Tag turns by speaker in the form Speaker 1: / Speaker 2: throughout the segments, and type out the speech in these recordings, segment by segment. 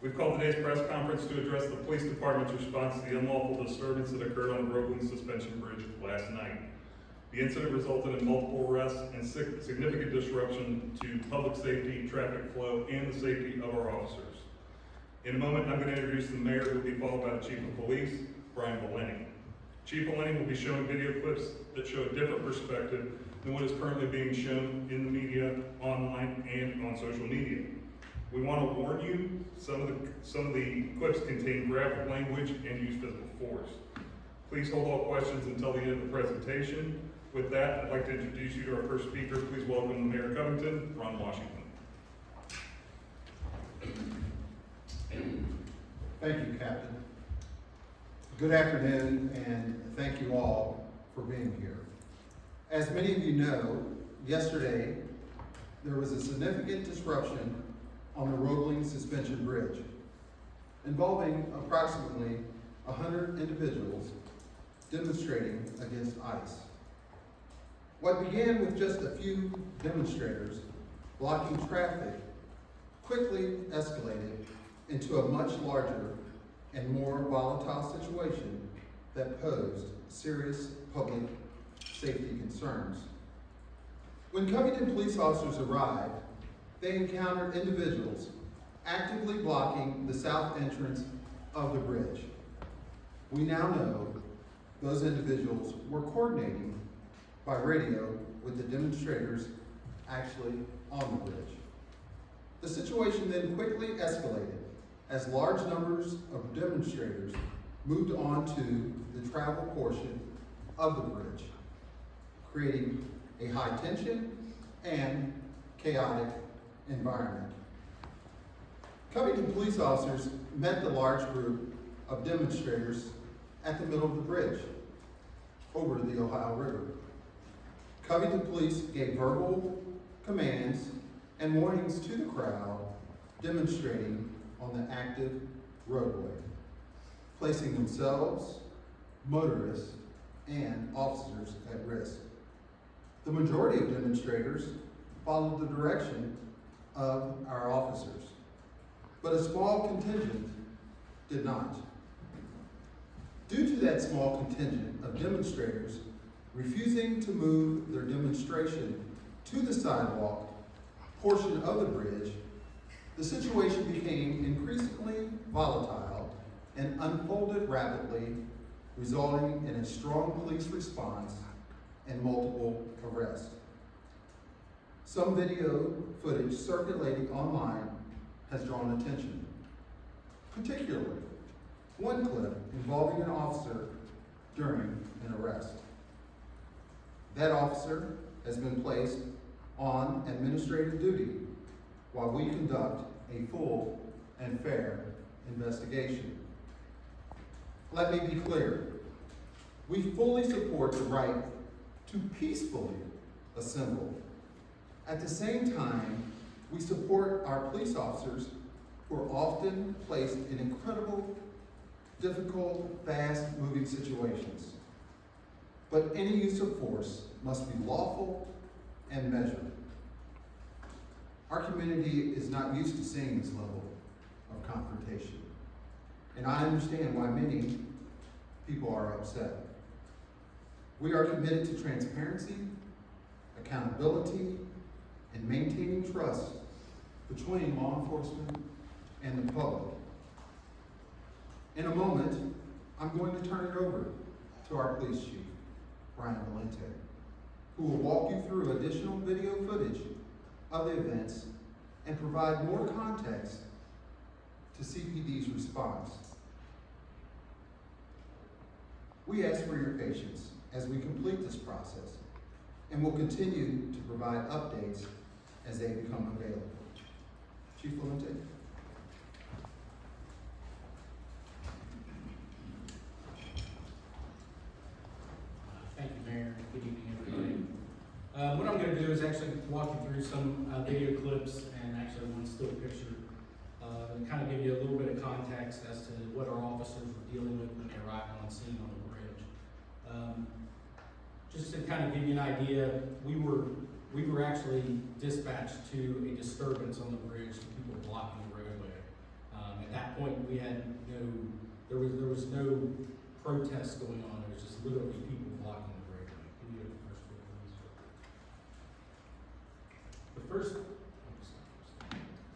Speaker 1: We've called today's press conference to address the police department's response to the unlawful disturbance that occurred on the Roebling Suspension Bridge last night. The incident resulted in multiple arrests and significant disruption to public safety, traffic flow, and the safety of our officers. In a moment, I'm going to introduce the mayor, who will be followed by the chief of police, Brian Valeni. Chief Valeni will be showing video clips that show a different perspective than what is currently being shown in the media, online, and on social media. We want to warn you, some of the clips contain graphic language and use physical force. Please hold all questions until the end of the presentation. With that, I'd like to introduce you to our first speaker. Please welcome the Mayor of Covington, Ron Washington.
Speaker 2: Thank you, Captain. Good afternoon, and thank you all for being here. As many of you know, yesterday there was a significant disruption on the Roebling Suspension Bridge involving approximately 100 individuals demonstrating against ICE. What began with just a few demonstrators blocking traffic quickly escalated into a much larger and more volatile situation that posed serious public safety concerns. When Covington police officers arrived, they encountered individuals actively blocking the south entrance of the bridge. We now know those individuals were coordinating by radio with the demonstrators actually on the bridge. The situation then quickly escalated as large numbers of demonstrators moved onto the travel portion of the bridge, creating a high tension and chaotic environment. Covington police officers met the large group of demonstrators at the middle of the bridge over the Ohio River. Covington police gave verbal commands and warnings to the crowd demonstrating on the active roadway, placing themselves, motorists, and officers at risk. The majority of demonstrators followed the direction of our officers, but a small contingent did not. Due to that small contingent of demonstrators refusing to move their demonstration to the sidewalk portion of the bridge, the situation became increasingly volatile and unfolded rapidly, resulting in a strong police response and multiple arrests. Some video footage circulating online has drawn attention, particularly one clip involving an officer during an arrest. That officer has been placed on administrative duty while we conduct a full and fair investigation. Let me be clear. We fully support the right to peacefully assemble. At the same time, we support our police officers who are often placed in incredible, difficult, fast-moving situations. But any use of force must be lawful and measured. Our community is not used to seeing this level of confrontation, and I understand why many people are upset. We are committed to transparency, accountability, and maintaining trust between law enforcement and the public. In a moment, I'm going to turn it over to our police chief, Brian Valeni, who will walk you through additional video footage of the events and provide more context to CPD's response. We ask for your patience as we complete this process, and will continue to provide updates as they become available. Chief Valenti.
Speaker 3: Thank you, Mayor. Good evening, everybody. What I'm going to do is actually walk you through some video clips and actually one still picture and kind of give you a little bit of context as to what our officers were dealing with when they arrived on scene on the bridge. Just to kind of give you an idea, we were actually dispatched to a disturbance on the bridge, people blocking the roadway. And point, we had there was no protest going on. There was just literally people blocking the roadway. Can you go to the first clip, please?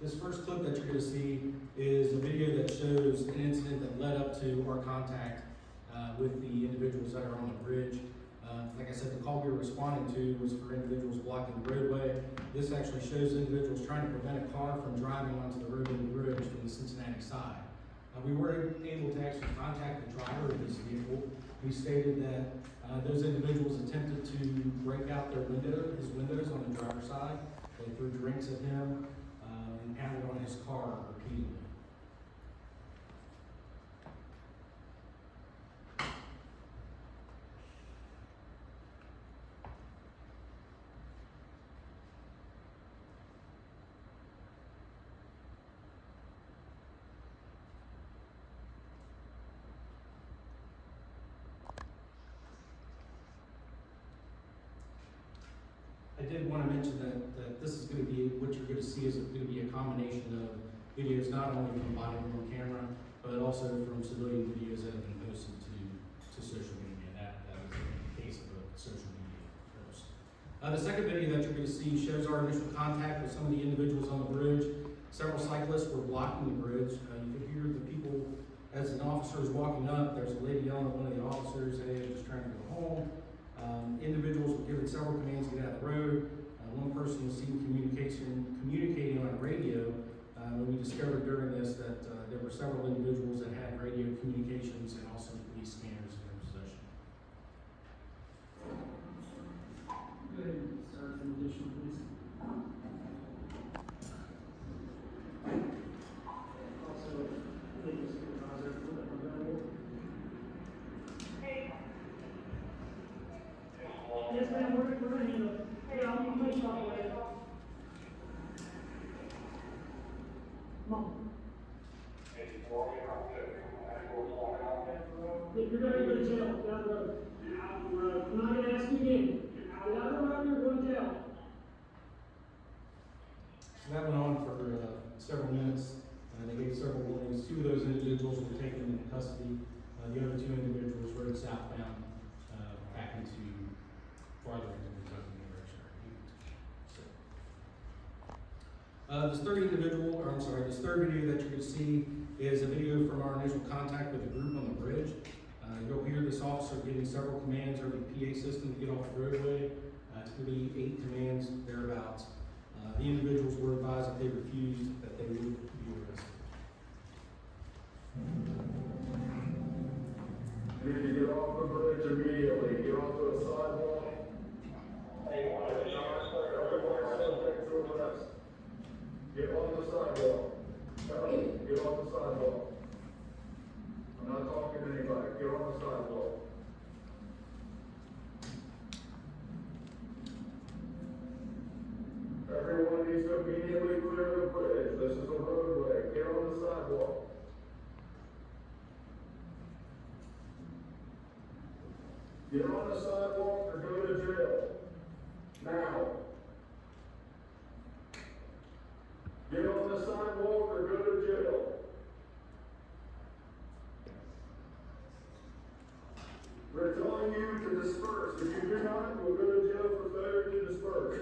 Speaker 3: This first clip that you're going to see is a video that shows an incident that led up to our contact with the individuals that are on the bridge. Like I said, the call we were responding to was for individuals blocking the roadway. This actually shows individuals trying to prevent a car from driving onto the Roebling Bridge from the Cincinnati side. We were able to actually contact the driver of this vehicle. We stated that those individuals attempted to break out his windows on the driver's side. They threw drinks at him and pounded on his car repeatedly. I did want to mention that this is going to be, what you're going to see is going to be a combination of videos not only from body worn camera, but also from civilian videos that have been posted to social media. That is the case of a social media post. The second video that you're going to see shows our initial contact with some of the individuals on the bridge. Several cyclists were blocking the bridge. You could hear the people, as an officer is walking up, there's a lady yelling at one of the officers, hey, I'm just trying to go home. Individuals were given several commands to get out of the road. One person was seen communicating on a radio. And we discovered during this that there were several individuals that had radio communications and also police scanners in their possession.
Speaker 4: Go ahead and start some additional, please. Also, legal supervisor, available. Yes, ma'am, we're gonna handle it. Yeah, I'll make sure I'll wait. Come on. You're gonna go to jail, down the road. Out the road. I'm not gonna ask you again. Get out of the road, you're going to jail.
Speaker 3: So that went on for several minutes. They gave several warnings. Two of those individuals were taken into custody. The other two individuals rode southbound back into farther into the Kentucky direction. This third video that you're going to see is a video from our initial contact with the group on the bridge. You'll hear this officer giving several commands over the PA system to get off the roadway. It's going to be 8 commands thereabouts. The individuals were advised if they refused that they would be arrested.
Speaker 5: You need to get off the bridge immediately. Get onto a sidewalk. Everyone subject to arrest. Get on the sidewalk. Get on the sidewalk. I'm not talking to anybody. Get on the sidewalk. Everyone needs to immediately clear the bridge. This is a roadway. Get on the sidewalk. Get on the sidewalk or go to jail. Now. Get on the sidewalk or go to jail. We're telling you to disperse. If you do not, we'll go to jail for failure to disperse.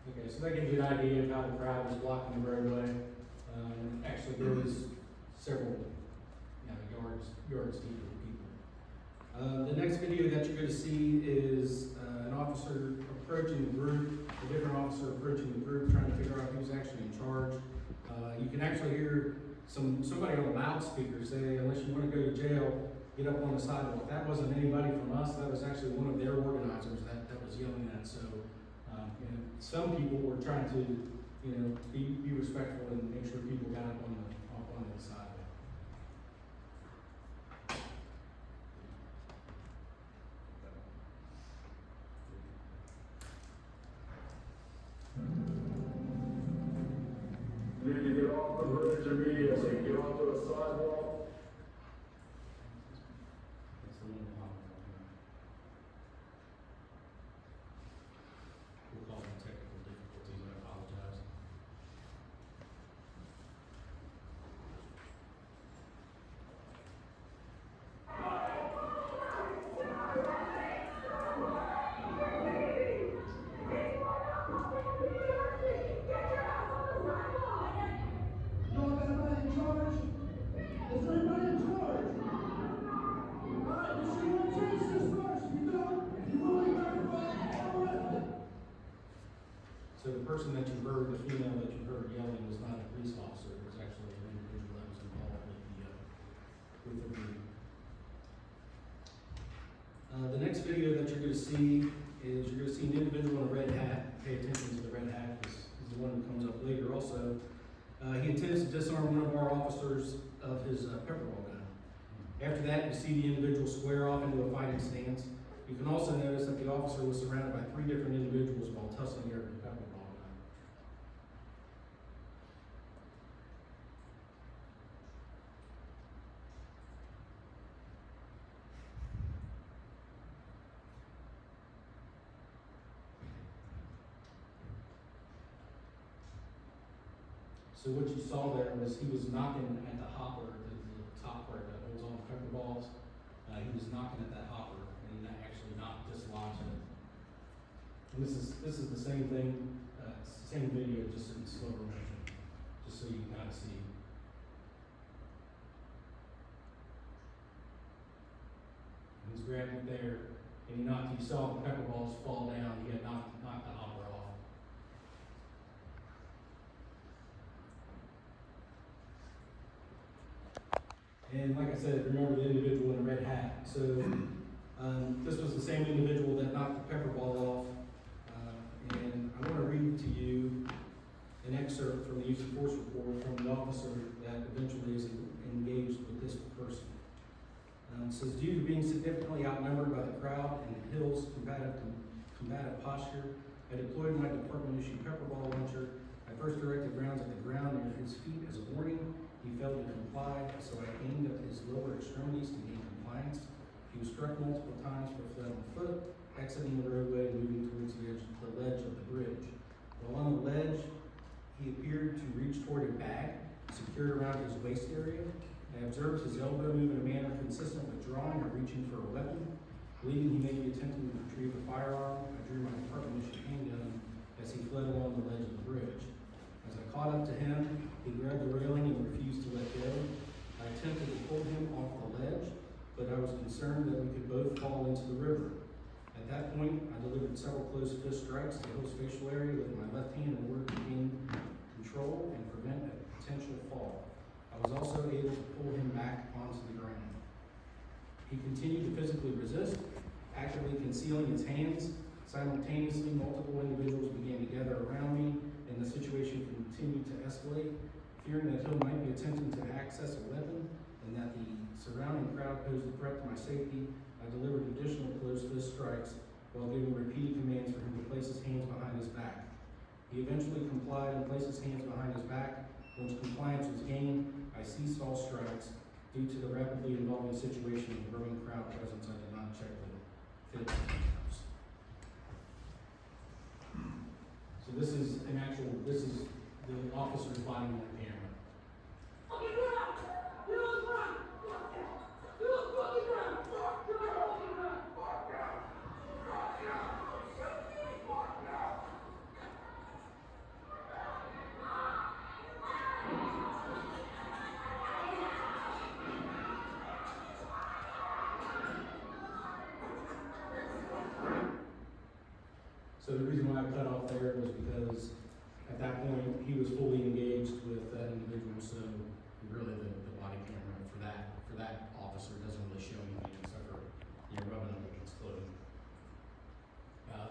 Speaker 3: Okay, so that gives you an idea of how the crowd was blocking the roadway. Actually, there was several yards deep of people. The next video that you're going to see is an officer approaching the group, a different officer approaching the group, trying to figure out who's actually in charge. You can actually hear somebody on the loudspeaker say, unless you want to go to jail, get up on the sidewalk. That wasn't anybody from us. That was actually one of their organizers that was yelling that. So, some people were trying to, be respectful and make sure people got up on the sidewalk.
Speaker 5: You need to get off the bridge immediately. Get onto a sidewalk.
Speaker 3: That's the one that I'm talking about. The next video that you're gonna see is you're gonna see an individual in a red hat. Pay attention to the red hat, because he's the one who comes up later also. He attempts to disarm one of our officers of his pepperball gun. After that, you see the individual square off into a fighting stance. You can also notice that the officer was surrounded by 3 different individuals while tussling over the pepperball gun. So what you saw there was he was knocking at the hopper, the top part that holds on the pepper balls. He was knocking at that hopper, and that actually not dislodging it. And this is the same thing, it's the same video, just in slower motion, just so you can kind of see. And he's grabbing it there, and he knocked. You saw the pepper balls fall down. He had knocked the hopper off. And like I said, remember the individual in the red hat. So this was the same individual that knocked the pepper ball off. And I want to read to you an excerpt from the use of force report from the officer that eventually is engaged with this person. It says, due to being significantly outnumbered by the crowd and Hill's combative posture, I deployed my department-issued pepper ball launcher. I first directed rounds at the ground near his feet as a warning. He failed to comply, so I aimed at his lower extremities to gain compliance. He was struck multiple times for flat on foot, exiting the roadway and moving towards the ledge of the bridge. While on the ledge, he appeared to reach toward a bag secured around his waist area. I observed his elbow move in a manner consistent with drawing or reaching for a weapon. Believing he may be attempting to retrieve a firearm, I drew my department-issued handgun as he fled along the ledge of the bridge. As I caught up to him, he grabbed the railing and refused to let go. I attempted to pull him off the ledge, but I was concerned that we could both fall into the river. At that point, I delivered several close fist strikes to Hill's facial area with my left hand in order to gain control and prevent a potential fall. I was also able to pull him back onto the ground. He continued to physically resist, actively concealing his hands. Simultaneously, multiple individuals began to gather around me, and the situation continued to escalate. Fearing that Hill might be attempting to access a weapon and that the surrounding crowd posed a threat to my safety, I delivered additional close fist strikes while giving repeated commands for him to place his hands behind his back. He eventually complied and placed his hands behind his back. Once compliance was gained, I ceased all strikes. Due to the rapidly evolving situation and growing crowd presence, I did not check the fit of the handcuffs. So this is the officer's body on camera. So the reason why I cut off there was because at that point, he was fully engaged with that individual, so really the body camera for that officer doesn't really show anything except for, rubbing up against clothing.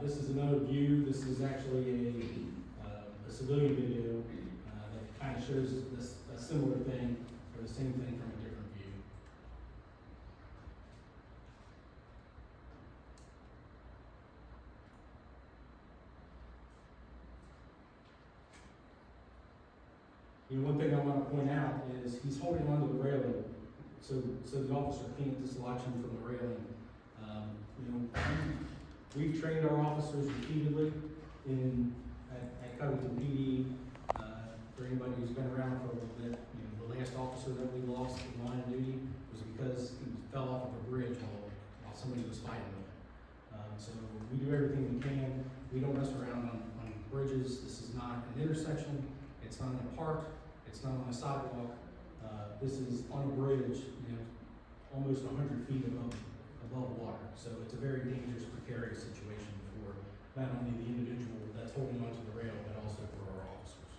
Speaker 3: This is another view. This is actually a civilian video that kind of shows a similar thing, or the same thing from a different view. One thing I want to point out is he's holding onto the railing, so the officer can't dislodge him from the railing. We've trained our officers repeatedly at Covington PD. For anybody who's been around for a little bit, the last officer that we lost in line of duty was because he fell off of a bridge while somebody was fighting with him. So we do everything we can. We don't mess around on bridges. This is not an intersection. It's not in a park. It's not on a sidewalk. This is on a bridge, almost 100 feet above water. So it's a very dangerous, precarious situation for not only the individual that's holding onto the rail, but also for our officers.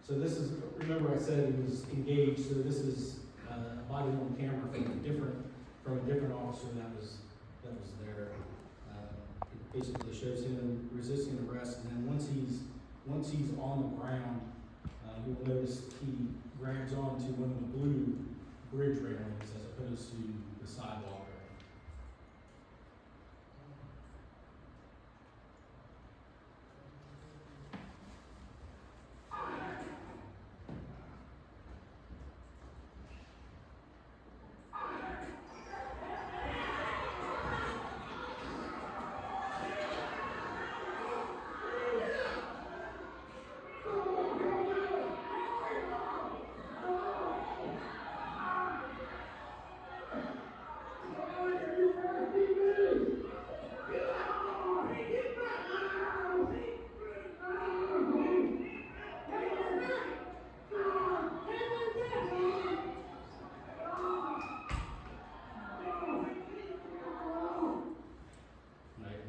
Speaker 3: So this is, remember I said it was engaged, so this is body worn camera from a different officer that was there. It basically shows him resisting arrest, and then once he's on the ground, you will notice he grabs onto one of the blue bridge railings as opposed to the sidewalk railing.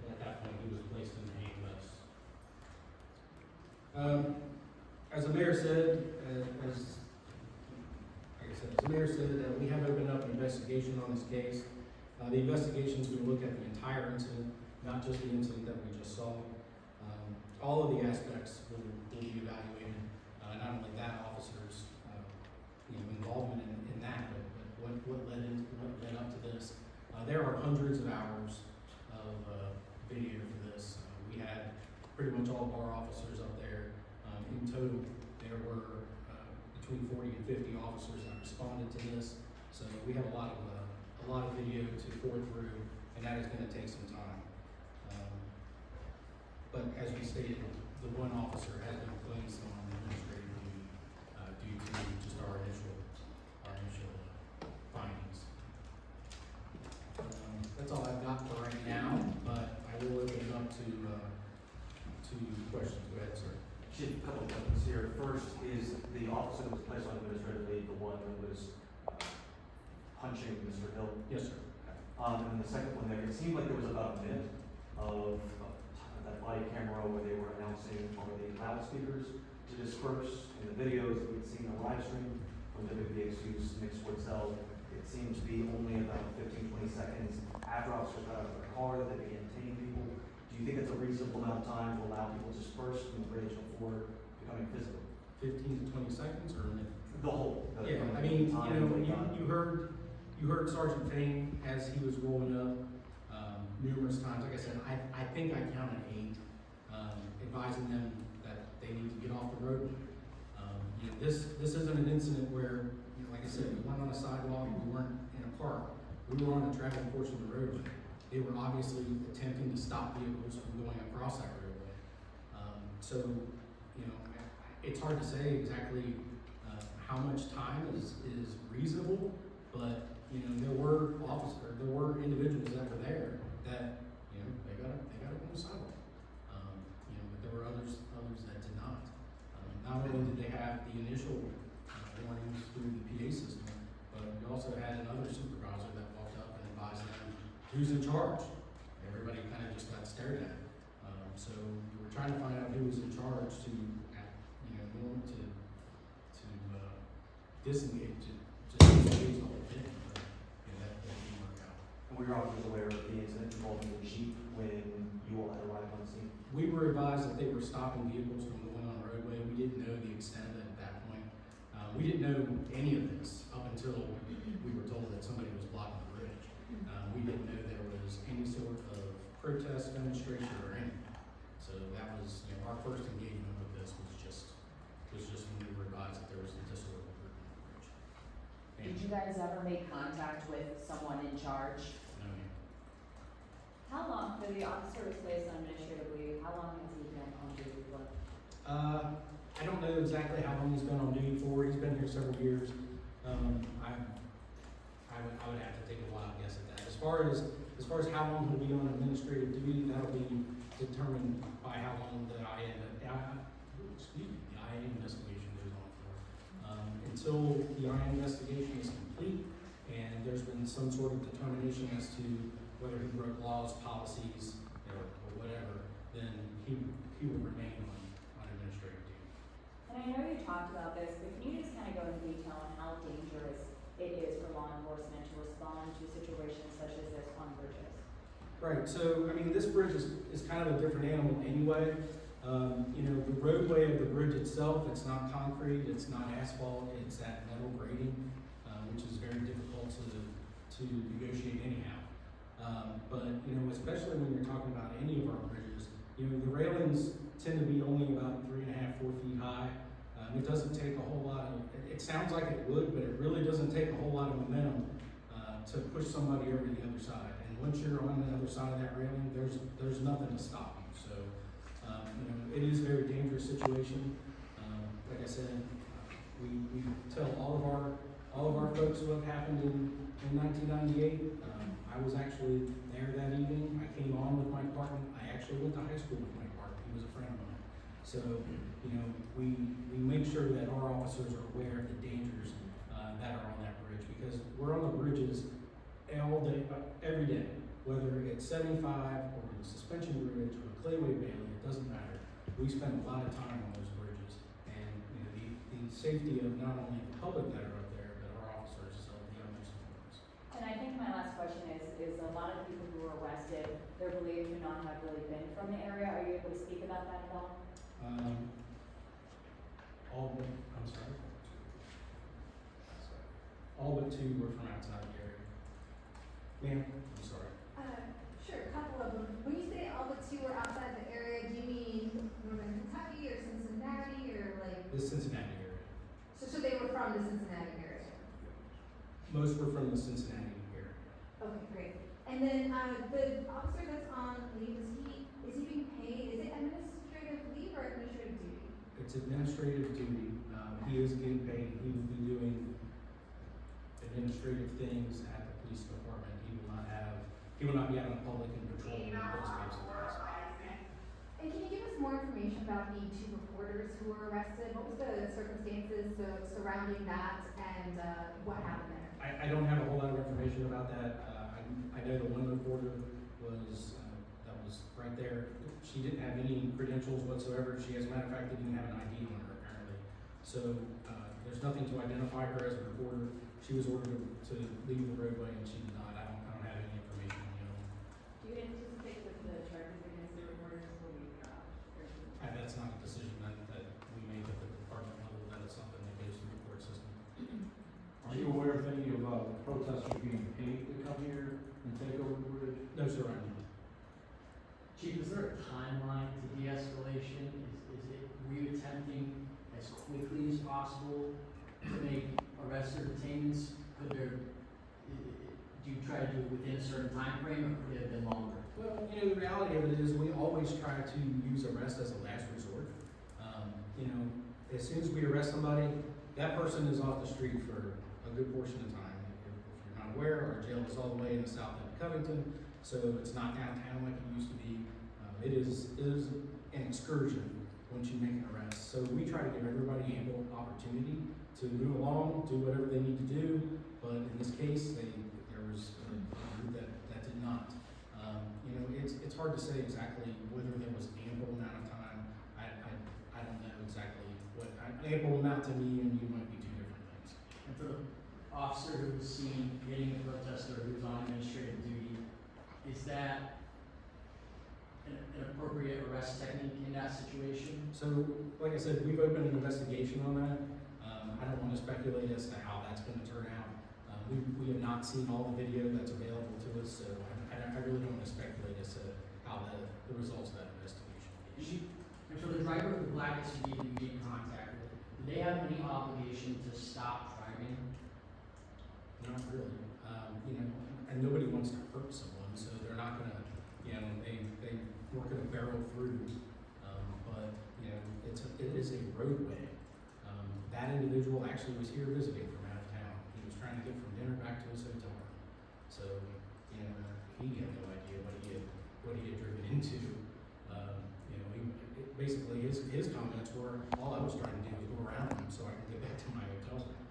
Speaker 3: At that point, he was placed in handcuffs. As the mayor said, we have opened up an investigation on this case. The investigation is going to look at the entire incident, not just the incident that we just saw. All of the aspects will be evaluated, not only that officer's involvement in that, but what led up to this. There are hundreds of hours of video for this. We had pretty much all of our officers up there. In total, there were between 40 and 50 officers that responded to this. So we have a lot of video to pour through, and that is going to take some time. But as we stated, the one officer has been placed on administrative duty due to just our initial findings. That's all I've got for right now, but I will open it up to questions. Go ahead, sir.
Speaker 6: Chief, a couple of things here. First is the officer that was placed on administrative leave, the one that was punching Mr. Hill.
Speaker 3: Yes, sir.
Speaker 6: And the second one there, it seemed like there was about a minute of that body camera where they were announcing over the loudspeakers to disperse. In the videos that we'd seen in the live stream from WBXU's Nick Sportzel, it seemed to be only about 15-20 seconds after officers got out of their car that they began detaining people. Do you think it's a reasonable amount of time to allow people to disperse from the bridge before becoming physical?
Speaker 3: 15 to 20 seconds or a minute?
Speaker 6: The whole.
Speaker 3: Yeah, I mean, you heard Sergeant Fain as he was rolling up numerous times. Like I said, I think I counted 8, advising them that they need to get off the road. This isn't an incident where, like I said, we weren't on a sidewalk, we weren't in a park, we were on a traveling portion of the roadway. They were obviously attempting to stop vehicles from going across that roadway. So, it's hard to say exactly how much time is reasonable, but there were individuals that were there that they got it on the sidewalk. But there were others that did not. Not only did they have the initial warnings through the PA system, but we also had another supervisor that walked up and advised them who's in charge. Everybody kind of just got stared at. So we were trying to find out who was in charge to disengage the whole thing. But that didn't work out.
Speaker 6: And we were officers aware of the incident involving the Jeep when you all had arrived on the scene?
Speaker 3: We were advised that they were stopping vehicles from going on the roadway. We didn't know the extent of it at that point. We didn't know any of this up until we were told that somebody was blocking the bridge. We didn't know there was any sort of protest, demonstration, or anything. So that was, our first engagement with this was just when we were advised that there was a disorderly group on the bridge.
Speaker 7: Did you guys ever make contact with someone in charge?
Speaker 3: No, ma'am.
Speaker 7: How long, so the officer was placed on administrative leave, how long has he been on duty for?
Speaker 3: I don't know exactly how long he's been on duty for. He's been here several years. I would have to take a wild guess at that. As far as how long he'll be on administrative duty, that'll be determined by how long the IA investigation goes on for. Until the IA investigation is complete and there's been some sort of determination as to whether he broke laws, policies, or whatever, then he will remain on administrative duty.
Speaker 7: And I know you talked about this, but can you just kind of go into detail on how dangerous it is for law enforcement to respond to situations such as this on bridges?
Speaker 3: Right, so, I mean, this bridge is kind of a different animal anyway. You know, the roadway of the bridge itself, it's not concrete, it's not asphalt, it's that metal grating, which is very difficult to negotiate anyhow. But, you know, especially when you're talking about any of our bridges, you know, the railings tend to be only about 3.5, 4 feet high. It doesn't take a whole lot of, it sounds like it would, but it really doesn't take a whole lot of momentum to push somebody over to the other side. And once you're on the other side of that railing, there's nothing to stop you. So, you know, it is a very dangerous situation. Like I said, we tell all of our folks what happened in 1998. I was actually there that evening. I came on with Mike Parton. I actually went to high school with Mike Parton. He was a friend of mine. So, you know, we make sure that our officers are aware of the dangers that are on that bridge, because we're on the bridges all day, every day, whether it's 75 or the suspension bridge or the Clayway Bailey, it doesn't matter. We spend a lot of time on those bridges, and you know, the safety of not only the public that are up there, but our officers is of the utmost importance.
Speaker 7: And I think my last question is a lot of people who were arrested, they're believed to not have really been from the area. Are you able to speak about that at all?
Speaker 3: I'm sorry. All but 2 were from outside the area. Ma'am, I'm sorry.
Speaker 8: Sure, a couple of them. When you say all but 2 were outside the area, do you mean Northern Kentucky or Cincinnati or like?
Speaker 3: The Cincinnati area.
Speaker 8: So they were from the Cincinnati area?
Speaker 3: Most were from the Cincinnati area.
Speaker 8: Okay, great. And then, the officer that's on leave, is he being paid? Is it administrative leave or administrative duty?
Speaker 3: It's administrative duty. He is getting paid. He will be doing administrative things at the police department. He will not be out in public and patrolling those types of things.
Speaker 8: And can you give us more information about the 2 reporters who were arrested? What was the circumstances surrounding that and what happened there?
Speaker 3: I don't have a whole lot of information about that. I know the one reporter was that was right there. She didn't have any credentials whatsoever. She, as a matter of fact, didn't even have an ID on her apparently. So there's nothing to identify her as a reporter. She was ordered to leave the roadway and she did not. I don't have any information on the other one.
Speaker 7: Do you anticipate that the charges against the reporters will be dropped?
Speaker 3: That's not a decision that we make at the department level. That is something that goes through the court system.
Speaker 9: Are you aware of any of protesters being paid to come here and take over the bridge?
Speaker 3: No, sir, I'm not.
Speaker 10: Chief, is there a timeline to de-escalation? Were you attempting as quickly as possible to make arrests or detainments? Do you try to do it within a certain time frame, or could it have been longer?
Speaker 3: Well, you know, the reality of it is we always try to use arrest as a last resort. You know, as soon as we arrest somebody, that person is off the street for a good portion of time. If you're not aware, our jail is all the way in the south end of Covington, so it's not downtown like it used to be. It is an excursion once you make an arrest. So we try to give everybody ample opportunity to move along, do whatever they need to do. But in this case, there was a group that did not. You know, it's hard to say exactly whether there was ample amount of time. I don't know exactly what ample amount to me and you might be 2 different things.
Speaker 10: And for the officer who was seen hitting a protester who was on administrative duty, is that an appropriate arrest technique in that situation?
Speaker 3: So, like I said, we've opened an investigation on that. I don't want to speculate as to how that's going to turn out. We have not seen all the video that's available to us, so I really don't want to speculate as to how the results of that investigation.
Speaker 10: And for the driver of the black SUV that you made contact with, do they have any obligation to stop driving?
Speaker 3: Not really. You know, and nobody wants to hurt someone, so they're not going to, you know, they weren't going to barrel through. But, you know, it is a roadway. That individual actually was here visiting from out of town. He was trying to get from dinner back to his hotel room. So, you know, he had no idea what he had driven into. You know, basically his comments were, all I was trying to do was go around him so I could get back to my hotel room.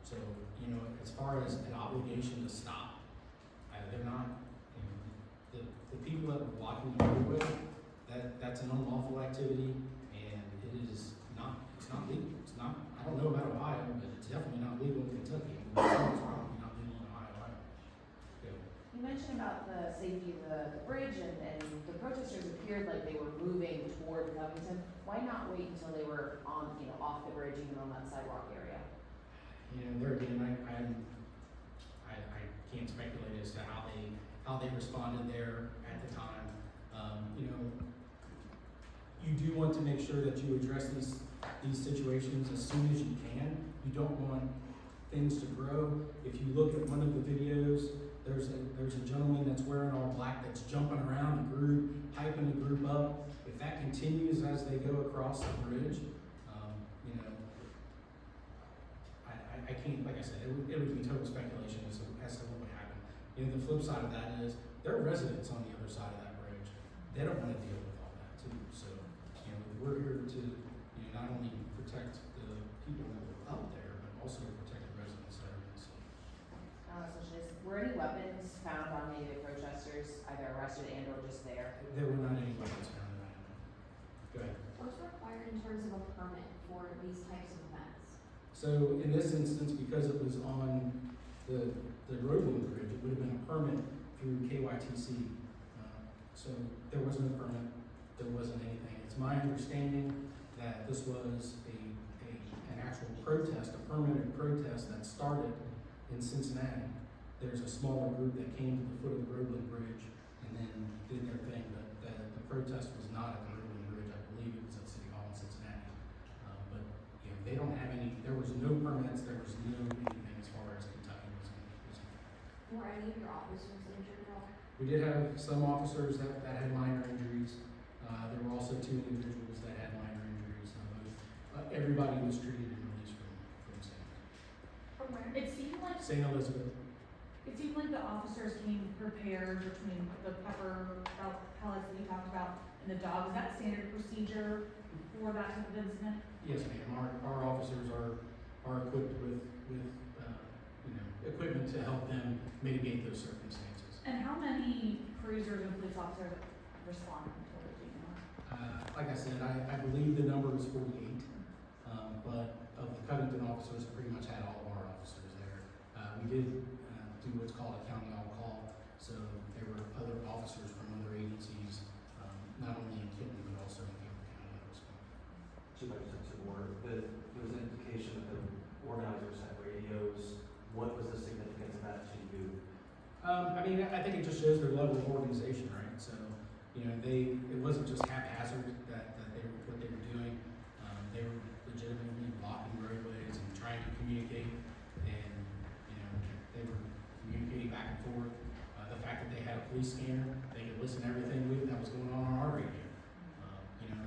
Speaker 3: So, you know, as far as an obligation to stop, they're not, you know, the people that were blocking the roadway, that's an unlawful activity, and it's not legal. It's not, I don't know about Ohio, but it's definitely not legal in Kentucky. It's probably not legal
Speaker 7: about the safety of the bridge and the protesters appeared like they were moving toward Covington. Why not wait until they were on, off the bridge, even on that sidewalk area?
Speaker 3: There again, I can't speculate as to how they responded there at the time. You do want to make sure that you address these situations as soon as you can. You don't want things to grow. If you look at one of the videos, there's a gentleman that's wearing all black that's jumping around the group, hyping the group up. If that continues as they go across the bridge, I can't, like I said, it would be total speculation as to what would happen. The flip side of that is there are residents on the other side of that bridge. They don't want to deal with all that too. So, we're here to not only protect the people that are out there, but also protect the residents that are in the city.
Speaker 7: Were any weapons found on any of the protesters, either arrested and or just there?
Speaker 3: There were not any weapons found in that. Go ahead.
Speaker 8: What's required in terms of a permit for these types of events?
Speaker 3: So in this instance, because it was on the Roebling Bridge, it would have been a permit through KYTC. So there was no permit, there wasn't anything. It's my understanding that this was an actual protest, a permanent protest that started in Cincinnati. There's a smaller group that came to the foot of the Roebling Bridge and then did their thing, but the protest was not at the Roebling Bridge. I believe it was at City Hall in Cincinnati. But they don't have any, there was no permits, there was no anything as far as Kentucky was concerned.
Speaker 8: Were any of your officers injured at all?
Speaker 3: We did have some officers that had minor injuries. There were also 2 individuals that had minor injuries. Everybody was treated and released from
Speaker 8: From where?
Speaker 7: It seemed like
Speaker 3: St. Elizabeth.
Speaker 7: the officers came prepared between the pepper pellets that you talked about and the dog. Is that standard procedure for that type of incident?
Speaker 3: Yes, ma'am. Our officers are equipped with equipment to help them mitigate those circumstances.
Speaker 7: And how many cruisers and police officers responded to it, do you know?
Speaker 3: Like I said, I believe the number is 48, but of the Covington officers, pretty much had all of our officers there. We did do what's called a county all-call, so there were other officers from other agencies, not only in Kenton, but also in Campbell County that responded.
Speaker 6: Chief, I just have 2 more. There was an indication that the organizers had radios. What was the significance of that to you?
Speaker 3: I think it just shows their level of organization, right? So, it wasn't just haphazard what they were doing. They were legitimately blocking roadways and trying to communicate, and they were communicating back and forth. The fact that they had a police scanner, they could listen to everything that was going on our radio.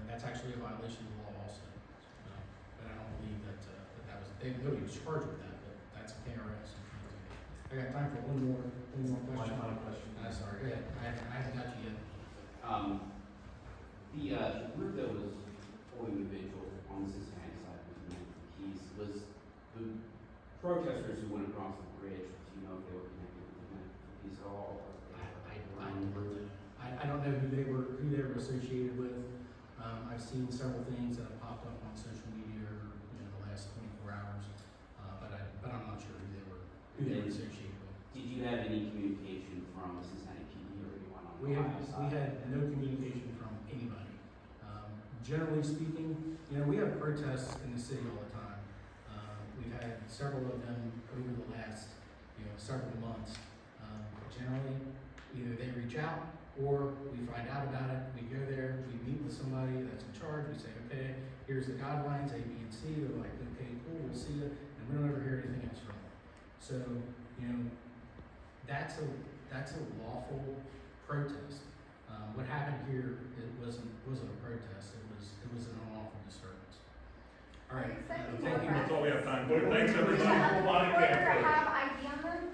Speaker 3: That's actually a violation of the law also. But I don't believe that was nobody was charged with that, but that's a KRS. I got time for one more question.
Speaker 6: One final question.
Speaker 3: Sorry, go ahead. I haven't got you yet.
Speaker 11: The group that was holding the vigil on the Cincinnati side was meant for keys. Was the protesters who went across the bridge, do you know if they were connected with the men for keys at all? Or if they were their own group?
Speaker 3: I don't know who they were associated with. I've seen several things that have popped up on social media over the last 24 hours, but I'm not sure who they were associated with.
Speaker 11: Did you have any communication from the Cincinnati PD or anyone on the
Speaker 3: We
Speaker 11: Ohio side?
Speaker 3: had no communication from anybody. Generally speaking, we have protests in the city all the time. We've had several of them over the last, several months. Generally, either they reach out or we find out about it. We go there, we meet with somebody that's in charge. We say, okay, here's the guidelines, A, B, and C. They're like, okay, cool, we'll see you. And we don't ever hear anything else from them. So, that's a lawful protest. What happened here, it wasn't a protest. It was an unlawful disturbance. All right.
Speaker 8: Are you expecting
Speaker 3: thank you.
Speaker 8: more
Speaker 1: That's all we have time for.
Speaker 8: arrests?
Speaker 1: Thanks, everybody.
Speaker 8: We're gonna have